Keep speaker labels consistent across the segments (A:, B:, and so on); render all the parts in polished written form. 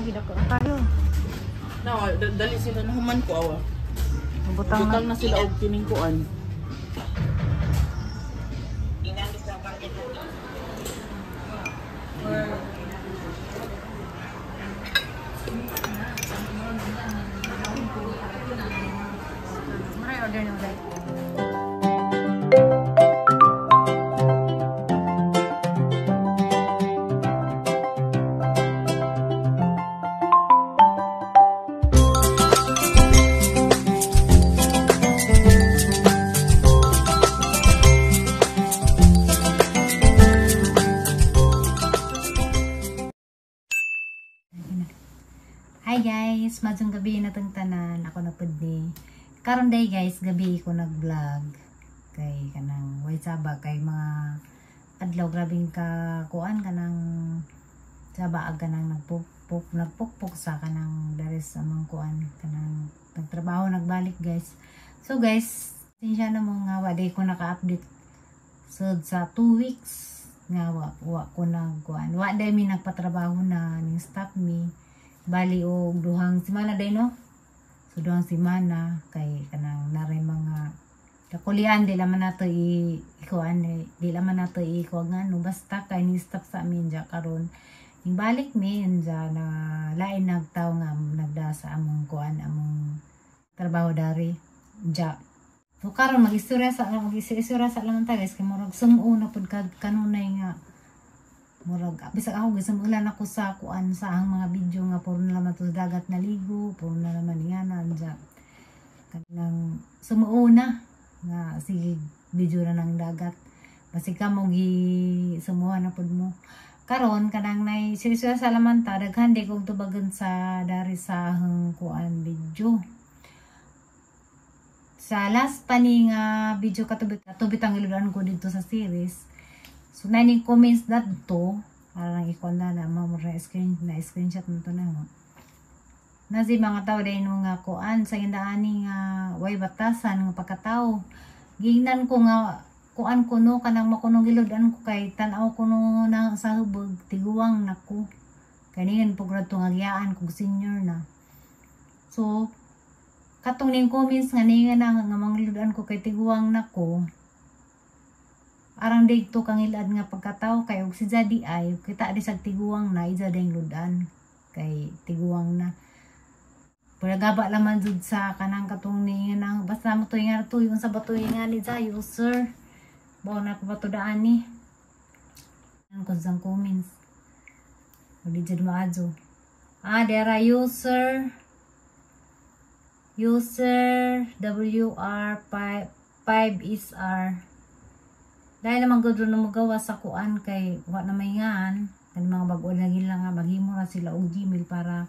A: gila ko kayo.
B: No, dali sila na human ko awa.
A: Butang
B: na sila og kining kuan.
A: Maray order na ulit. Hi guys, madjong gabi na tong tanan. Ako na pud ni. Karon day guys, gabi ko nag-vlog kay kanang way saba kay mga adlaw grabing ka kuan kanang saba ag kanang nagpukpok sa kanang dares sa mga kuan kanang nagtrabaho nagbalik guys. So guys, sinsya na mo nga wa day ko naka-update so sa 2 weeks nga wa ko nag kuan. Wa day mi nagpatrabaho na ning stop me. Bali og duhang semana day no. So duhang semana kay kanang naray mga kakulian di laman nato ikuan di laman nato ikuan nga no basta kay ni stop sa amin ja karon. Ning balik mi unja na lain nagtaw nga nagda sa among kuan among trabaho dari ja. So karon mag-istorya sa laman ta guys kay murag sumuo na pud kanunay nga murag bisag ako gisumulan ako sa kuan sa ang mga video nga puro na naman to dagat naligo puro na naman ingana anja kanang sumuo na nga sige video na ng dagat basi ka mo gi sumuha na pud mo karon kanang nay seryoso sa laman ta daghan di kog tubagan sa dari sa kuan video sa last pa ni nga video katubit ang iludan ko dito sa series. So, naning comments na to, parang ikon na mamura screenshot mo to na mo. Nazi mga tao dahil nung nga kuan, sa indaani nga way batasan nga pagkatao. Gingnan ko nga, kuan ko no, kanang makunong giludan ko kay tanaw ko no na sa hubog, tiguwang na ko. Kaningan po grad to nga giyaan kong senior na. So, katong ning comments nga ningan na nga mangiludan ko kay tiguwang na ko. Arang dito kang ilad nga pagkatao kay og si Jadi ay kita di sag tiguwang na isa ding ludan kay tiguwang na pagaba laman jud sa kanang katong ni nang basta mo to nga to yung sa batoy nga ni Zayo sir bao na ko batudaan ni ang konsang comments di jud maazo dera user WR5SR dahil naman gudro na magawa sa kuan kay wa na mayngan kan mga bag-o lagi lang nga maghimo ra sila og Gmail para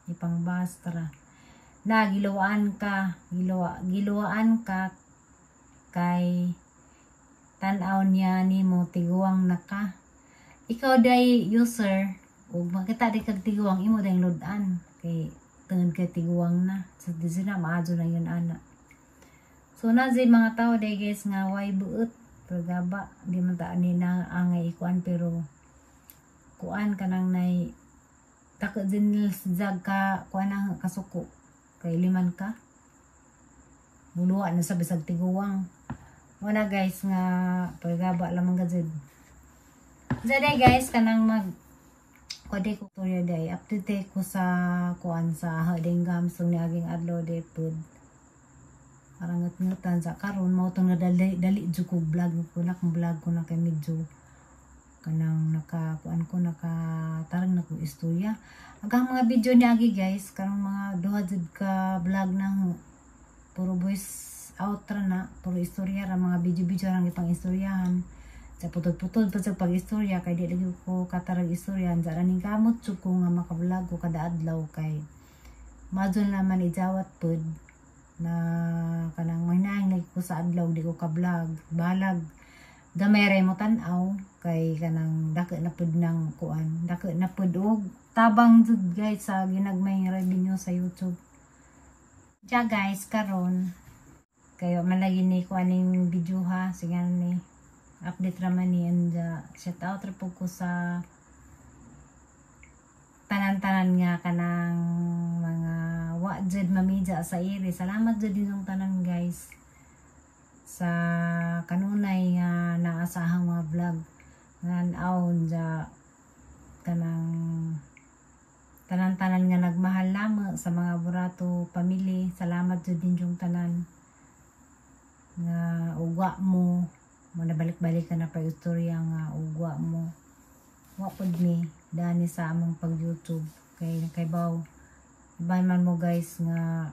A: ipangbastra na gilawaan ka kay tan-aw niya nimo tiguwang na ka ikaw day user ug makita di kag tiguwang imo day load-an kay tungod kay tiguwang na sa so, na maadyo na yun ana so na mga tao day guys nga way buot pagaba di man taan ni na angay ikuan pero kuan kanang nay tako din zag ka kuan ang kasuko kay liman ka muluwa na sa bisag tiguwang wala guys nga pagaba lamang gazid zaday guys kanang mag kode ko tuloy day update ko sa kuan sa hading gamsong ni aging adlaw day pud parang ngutan sa karon mo to nga dali jud ko vlog ko na kay medyo kanang nakakuan ko nakatarang na ko istorya agang mga video ni agi guys kanang mga duha jud ka vlog nang puro voice outro na puro istorya ra mga video lang ipang istoryahan sa putol-putol pa sa pag-istorya kay di lagi ko katarag istoryahan sa raning kamot jud ko nga maka-vlog ko kada adlaw kay madyon naman ijawat pud na kanang manahing ko sa adlaw di ko ka-vlog balag gamay mo tan-aw kay kanang dako na pud nang kuan dako na pud og tabang jud guys sa ginagmay revenue sa YouTube ja guys karon kayo man lagi ni kuan ning video ha sige ni update ra man ni and shout out ra pud ko sa tanan-tanan nga kanang mga wa jud mamidya sa iri. Salamat jud dinong tanan guys sa kanunay nga naasahang mga vlog nanaon ja kanang tanan-tanan nga nagmahal namo sa mga burato pamilya. Salamat jud din yung tanan nga ugwa mo nabalik-balik ka na pa istorya nga ugwa mo wa pod mi dani sa among pag YouTube kay baw ibay man mo guys nga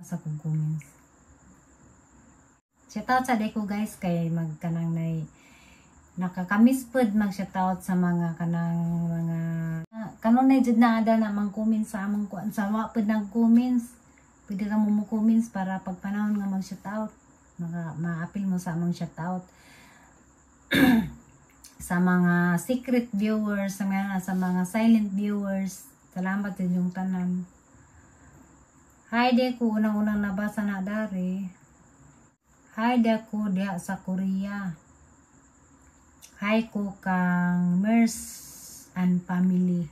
A: sa kong comments. Shoutout sa day ko guys kay magkanang nay nakakamiss pod mag shoutout sa mga kanang mga kanunay jud na ada na mang comments sa among kuan sa wa pod nang comments. Pwede ka mo comments para pag panahon nga mag shoutout ma-appeal mo sa among shoutout. Sa mga secret viewers, sa mga silent viewers, salamat din yung tanan. Hi de ko unang-unang nabasa na dari. Hi de ko diha sa Korea. Hi ko kang Mers and family.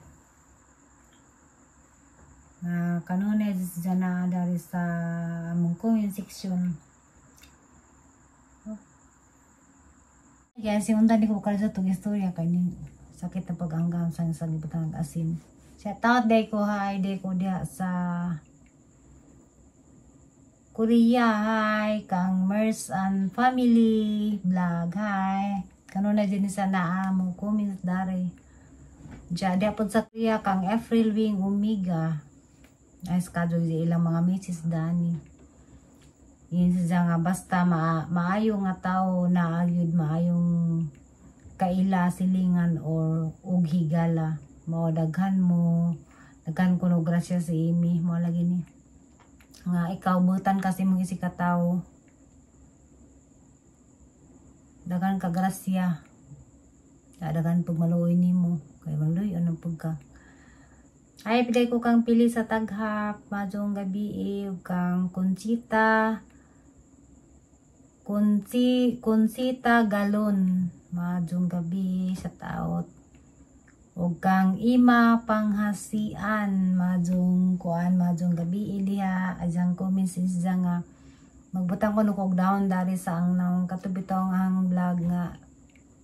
A: Kanunay dyan na dari sa among comment section. Guys, yung tadi ko kala sa itong istorya kay sakit na pag-anggam sa libutang asin. Shout out day ko, hi day ko diha sa Korea, hi kang Mers and family vlog, hi kanuna din sa naa mo comments dari diya pod sa Korea kang April Wing Omega ay schedule di ilang mga messages dani. Yun siya nga basta maayo nga tao na agyud maayong kaila silingan or ug higala mao daghan ko no grasya sa imi mo lagi ni nga ikaw butan kasi mong isi ka tao daghan ka grasya daghan pag maluoy nimo kay maluoy anong pagka. Ay piday ko kang pili sa taghap madong gabi ug kang Consita Galon madong gabi sa taot ug kang Ima Panghasian madong gabi diha ajang comments siya nga magbutang ko nukog down dari sa ang nang katubitaw ang vlog nga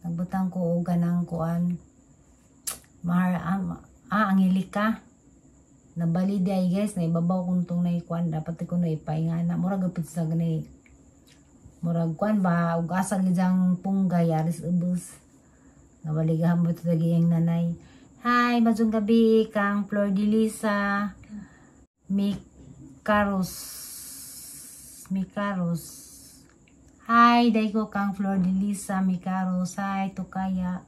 A: nagbutang ko og ganang kuan Angelica nabali day guys na ibabaw kung tong na ikuan dapat ko na ipainga na mura gapit sa gani murag kuan ba ug asa gidang punggay aris ubos nabaligahan mo ito tagiyang nanay. Hi madung gabi kang Flor de Lisa Mikaros hi day ko kang Flor de Lisa Mikaros hi Tukaya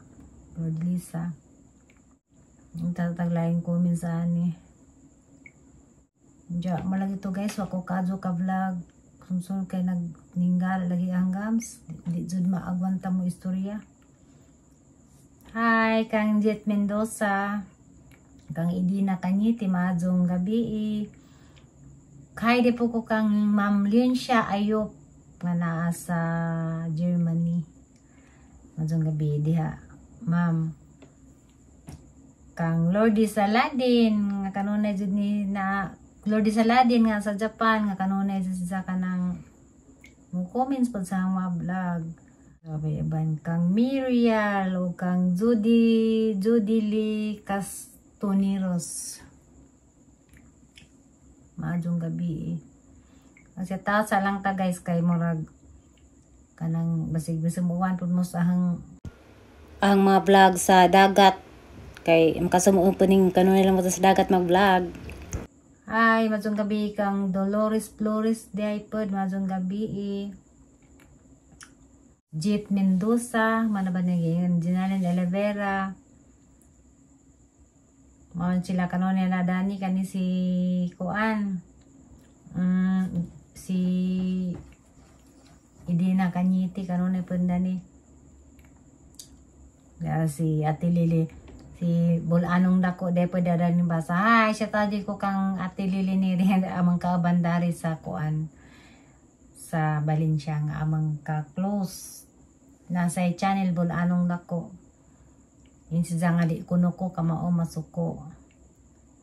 A: Flor de Lisa ang tataglaing comment sa ani diya malagi to guys wako kadyo ka vlog kung kay nagninggal lagi ang gams di jud maagwanta mo istorya. Hi kang Jet Mendoza kang Idina Kanyiti madong gabi hi di po ko kang Ma'am Linsha Ayop nga naa sa Germany madong gabi diha ma'am kang Lordy Saladin nga kanunay jud ni na Lordy Saladin nga sa Japan nga kanunay sa kanang mo comments pod sa mga vlog. Sabi iban kang Mirial o kang Judy Lee Castoniros. Maadong gabi Kasi tao sa lang ta guys kay murag kanang basig-basig muwan pud mo sa ang mga vlog sa dagat kay makasumuo po ning kanon lang mo sa dagat mag-vlog. Hi, madong gabi kang Dolores Flores day pod madong gabi Jet Mendoza, mana ba na yun? Jinalin Olivera. Mohon sila kanon nila dani kani si Kuan. Si Idina Kanyiti kanon po dani. Si Ate Lili. Si Bulanong dako day po dadani basa. Hi, siya tadi ko kang Ate Lili ni rin amang kabandari sa Kuan. Sa Valencia nga amang ka-close. Nasa channel Bulanong dako. Yun si nga di kuno ko kamao masuko.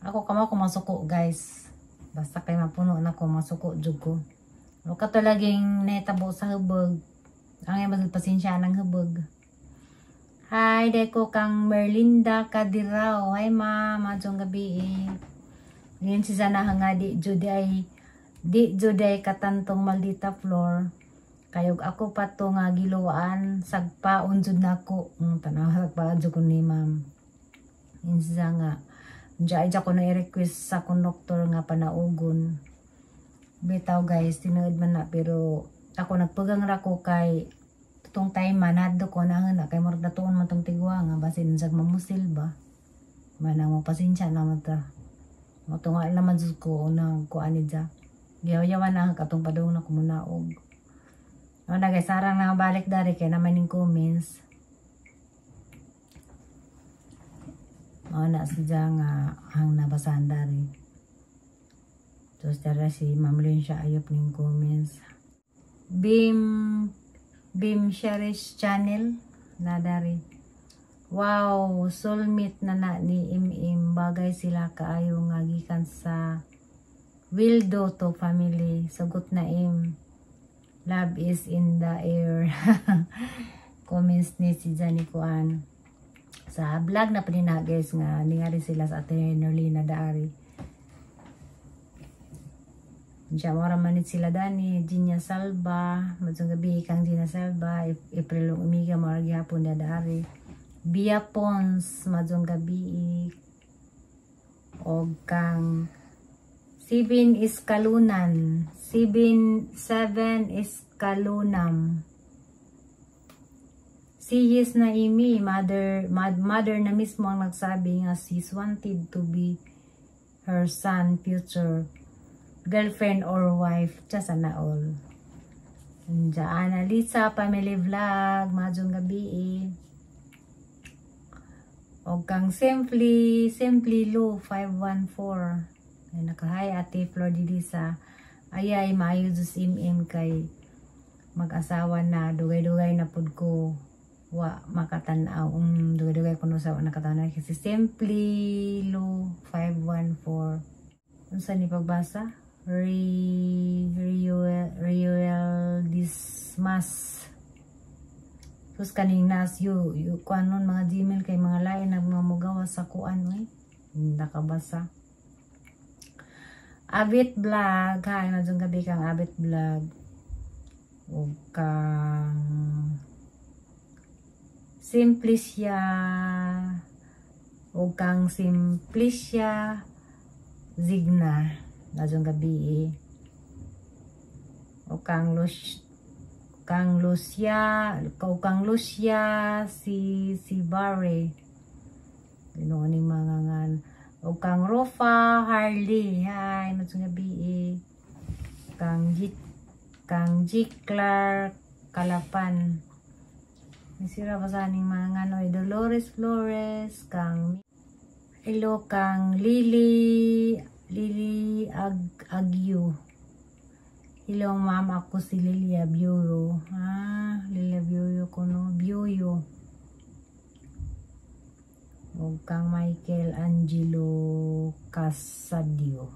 A: Ako kamo ko masuko guys. Basta kay mapuno na ko masuko jud ko. O kato laging netabo sa hubog. Ang yung pasensya ng hubog. Hi, deko kang Merlinda Kadirao. Hi ma, madyong gabi eh. Ngayon si sana nga di juday katantong maldita floor. Kayog ako pa to nga giluwaan. Sagpaon jud nako. Tanaw sagpaon jud ko ni ma'am. Insa nga. Diya ko na i-request sa konduktor nga panaugon. Bitaw guys, tinuod man na pero ako nagpugang ra ko kay tutong time man hadto ko na nga kay murag datuon man tong tigwa nga basin sag mamusil ba. Manang mo pasensya na man ta. Motunga naman jud ko nang kuan ni ja. Giyaw-yawan na katong padung na kumunaog. Ano na guys, sarang na balik dari kay naman ning comments. Na siya nga ang nabasahan dari. Tapos tara si Ma'am Lynn siya ayop ng comments. Bim Sharish channel na dari. Wow, soulmate na ni Im bagay sila kaayo nga gikan sa Wildo to family. Sagot na Im. Love is in the air. Comments ni si Jani Kuan. Sa vlog na panina guys nga ningari sila sa Ate Nerlina Daari. Diya mora manit sila dani Jinya Salba, madsong gabi kang Jinya Salba, April umiga mora gyapon da Daari. Bia Pons madsong gabi og kang 7 Iskalunan, 7 Iskalunam. Si Yes na Imi, mother na mismo ang nagsabi nga she's wanted to be her son future girlfriend or wife. Just na all. Diyan Lisa family vlog, madyong gabi o kang simply Lu 514. Ay nakahay Ate Flor Didisa. Ayay maayo jus im kay mag-asawa na dugay-dugay na pud ko. Wa makatanaw dugay-dugay kuno sa nakatanaw kasi simply Lu 514 unsa ni pagbasa Riuel Dismas sus kaning nas you kuanon mga Gmail kay mga lain nagmamugawa sa kuan nakabasa. Abit vlog, hi madyong gabi kang Abit vlog ug kang Simplicia o kang Simplicia Zigna madyong gabi o kang Lucia si Barre ning mga ngan o kang Rofa Harley hi madyong gabi kang G Clark Kalapan. Sira basaning mga nganoy Dolores Flores kang hello kang Lily Agyu. Hello ma'am, ako si Lilia Bureau. Lilia Bureau kuno Bureau. O kang Michael Angelo Casadio.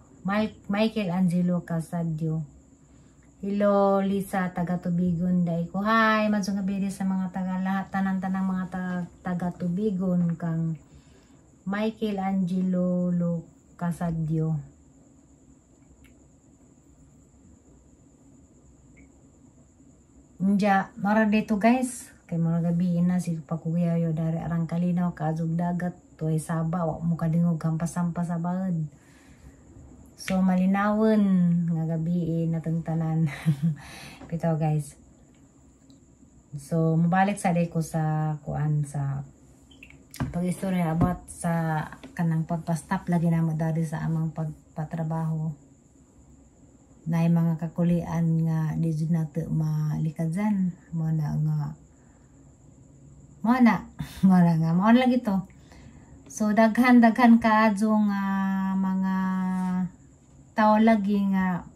A: Michael Angelo Casadio. Hello Lisa, taga Tubigon day ko. Hi, madsong gabi sa mga taga lahat tanang mga taga Tubigon kang Michael Angelo Casadio. Nja, mara dito guys. Kay mga gabi na si pakuyayo dari arang kalinaw kaazog dagat toy saba wa mo kadingog hampas-hampas sa baod. So malinawon nga gabi natong tanan. Bitaw guys. So mabalik sa day ko sa kuan sa pag-istorya about sa kanang pagpa-stop lagi na mo dari sa amang pagpatrabaho. Na mga kakulian nga di jud nato malikadyan mo na lagi to. So daghan kaadyo nga mga tao lagi nga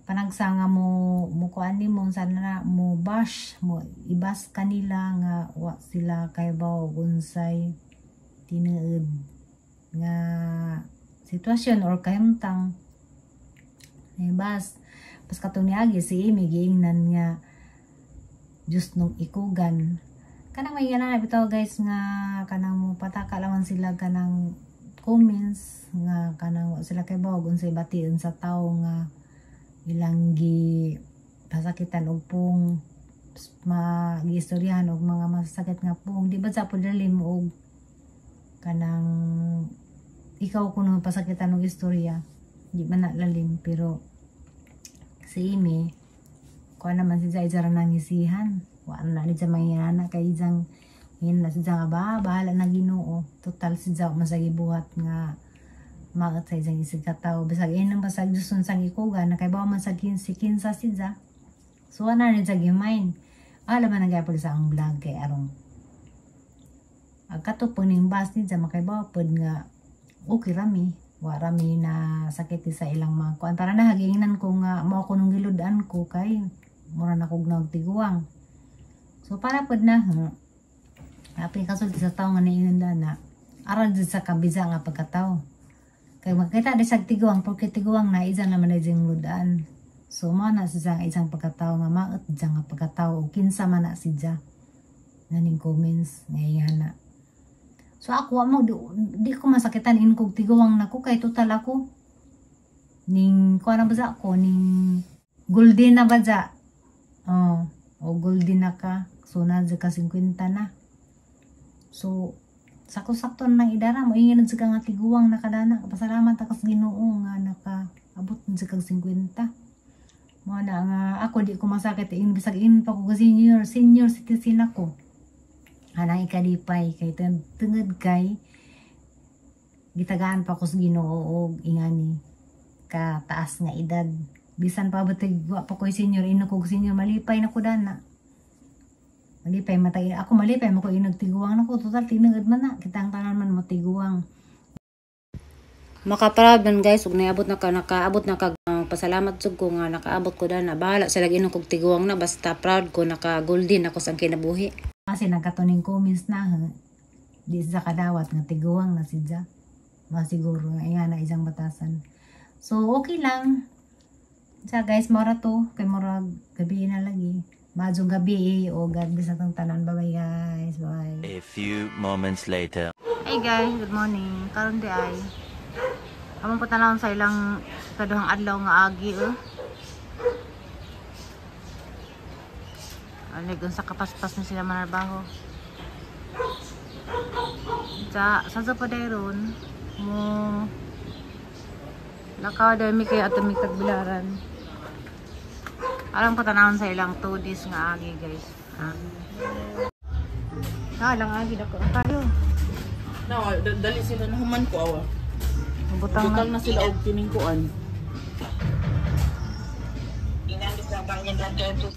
A: panagsanga mo kuan nimo sana mo bash mo ibas kanila nga wa sila kay baw unsay tinuod nga sitwasyon or kahimtang. Bas katong niagi si Amy giingnan nga just nung ikugan. Kanang may na bitaw guys nga kanang mo pataka laman sila kanang comments nga kanang sila kay bawag unsay bation sa tawo nga ilang gi pasakitan og pung gi-istoryahan og mga masakit nga pung di ba sa padalim og kanang ikaw kuno pasakitan og istorya di man na lalim pero si Amy kuha naman si Zara nangisihan wala na siya mangyana kay isang yun na si Zara bahala na Ginoo total si Zara masagi buhat nga makat sa isang isig kataw bisag inang basag dusun sang ikugan na kay bawa man sa si kinsa si Zara so wala na siya gimain alam man nagyapod sa ang vlog kay arong agkatupon ning bas ni Zara makay bawa pod nga okay rami warami na sakit sa ilang mga kuan para nahagingan ko nga mao ko nung giludan ko kay mura na kog nagtiguang so para pod na apil kasulti sa tawo nga niingon na aral jud sa kabisa nga pagkatawo kay makita di sa tiguang porque tiguang na isa naman na jing ludan so mao na sa isang pagkatawo nga maot nga pagkatawo kinsa man na sidya naning comments ngayon na so ako mo di ko masakitan in kog tiguang nako kay total ako ning kuan na ba ako ning golden na ba ja o golden na ka so na ka 50 na so sakto-sakto nang idara mo ingin sa nga tiguang nakadana pasalamat ako sa Ginoo nga nakaabot sa kag 50 mo na nga ako di ko masakit in bisag in pa ko senior citizen ako anang ikadipay kay tungod kay gitagaan pa ko sa Ginoo og ingani ka taas nga edad bisan pa batay wa pa ko senior ino ko senior malipay na ko dana malipay matay ako malipay mo ko inagtiguang nako total tinagad man na kitang tanan man mo tiguang makaproud man guys ug naabot na ka nakaabot na kag pasalamat jud ko nga nakaabot ko dana bahala sa lagi ino kog tiguang na basta proud ko naka golden ako sa kinabuhi kasi nagkatuning comments na di sa kadawat nga tiguang na sidya masiguro nga iya na isang batasan so okay lang sa guys mora to kay mora gabi na lagi madyo gabi o God bless atong tanan bye bye guys bye
C: a few moments later
A: hey guys good morning karon di ay among patanawon sa ilang kaduhang adlaw nga agi Aligon sa kapaspas na sila manarbaho. Sa pa dayron mo lakaw dahil mi kay ato mi tagbilaran. Alam ko tanawon sa ilang 2 days nga agi guys. Lang agi dako tayo.
B: Na dali sila na human ko awa.
A: Butang
B: na sila og kining kuan.
D: Inandis lang bang yan.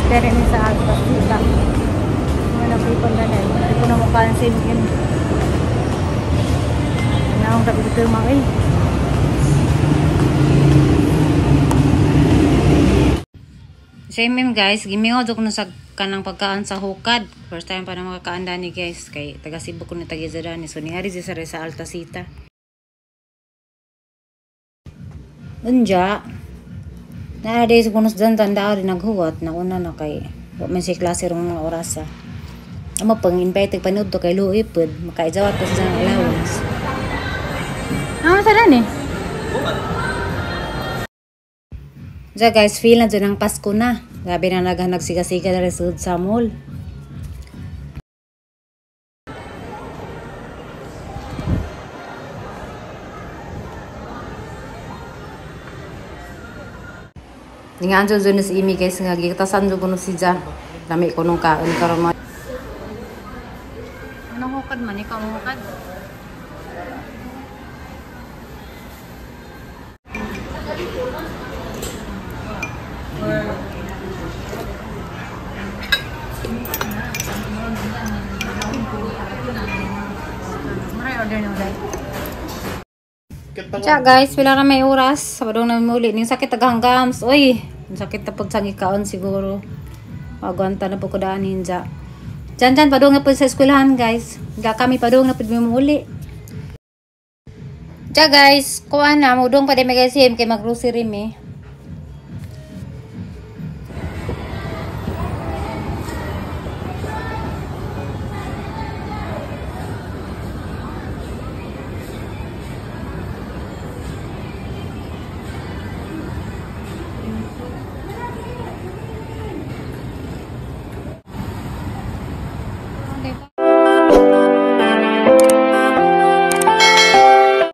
A: Pero ni sa agpas dito. Mga people na lang. Hindi ko na mapansin yun. Hindi akong tabi dito yung mga Same meme guys. Gimingaw ko na sa kanang pagkaan sa hukad. First time pa na makakaanda ni guys. Kay taga Cebu ko na tagizadani. So nihari siya sa Altasita. Unja. Nowadays, kung dyan tanda rin naghuwat, nauna na kay may si klase rong mga orasa. Ama pang invite panood to kay Louie pod, makaijawat ko sa allowance. Sala ni? Diya guys, feel na dyan ang Pasko na. Grabe na nagsiga-siga na rin sa mall. Nga anjo dyan si Imi guys nga giktasan dyan ko si Dja. Lami ko nung kaon karon mo. Anong hukad man? Ikaw ang hukad? order na ulit. Tiya guys, pila na may oras. Sabadong na muli. Ning sakit taganggams. Uy, ang sakit na po sa ikaon siguro. Magwanta na po ko daan ninja. Dyan, padung na po sa eskwelahan guys. Ga kami padung na po muli. Tiya guys, kuha na. Mudong pa din may guys kay mag-grocery me.